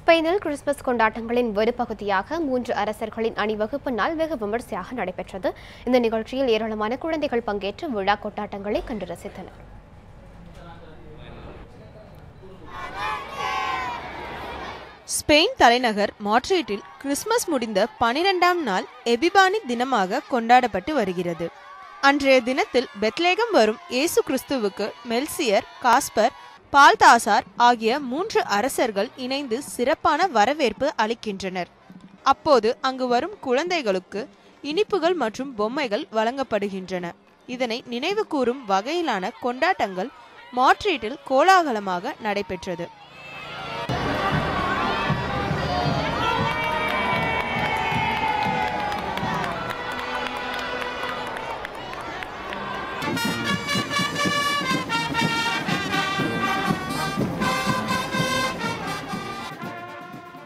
ஸ்பெயினில் கிறிஸ்துமஸ் கொண்டாட்டங்களின் ஒரு பகுதியாக 3 அரசர்களின் அணிவகுப்பு நாள் வெகு விமர்சையாக நடைபெற்றது. இந்த நிகழ்ச்சியில் ஏராளமான குழந்தைகள் பங்கேற்று விழா கொண்டாட்டங்களை கண்டு ரசித்தனர். ஸ்பெயின் தலைநகர் மாட்ரிட்டில் கிறிஸ்துமஸ் முடிந்த 12ஆம் நாள் எபிபானி தினமாக கொண்டாடப்பட்டு வருகிறது. அன்றைய தினத்தில் பெத்லேகம் வரும் இயேசு கிறிஸ்துவுக்கு மெல்சியர், காஸ்பர், பால்தாசார் ஆகிய 3 அரசர்கள் இணைந்து சிறப்பான வரவேற்பு அளிக்கின்றனர். அப்போது அங்கு வரும் குழந்தைகளுக்கு இனிப்புகள் மற்றும் பொம்மைகள் வழங்கப்படுகின்றன. இதனை நினைவு கூறும் வகையிலான கொண்டாட்டங்கள் மாட்ரிட்டில் கோலாகலமாக நடைபெற்றது.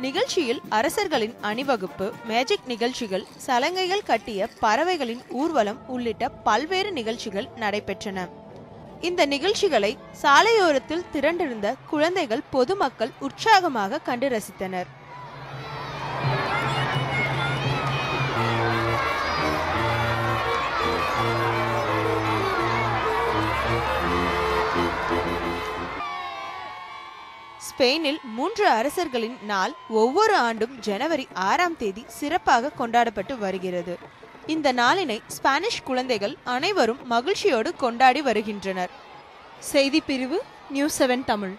நிகழ்ச்சியில் அரசர்களின் அணிவகுப்பு, மேஜிக் நிகழ்ச்சிகள், சலங்கைகள் கட்டிய பறவைகளின் ஊர்வலம் உள்ளிட்ட பல்வேறு நிகழ்ச்சிகள் நடைபெற்றன. இந்த நிகழ்ச்சிகளை சாலையோரத்தில் திரண்டிருந்த குழந்தைகள், பொதுமக்கள் உற்சாகமாக கண்டு ரசித்தனர். ஸ்பெயினில் 3 அரசர்களின் நாள் ஒவ்வொரு ஆண்டும் ஜனவரி 6ஆம் தேதி சிறப்பாக கொண்டாடப்பட்டு வருகிறது. இந்த நாளினை ஸ்பானிஷ் குழந்தைகள் அனைவரும் மகிழ்ச்சியோடு கொண்டாடி வருகின்றனர். செய்தி பிரிவு, நியூஸ் 7 தமிழ்.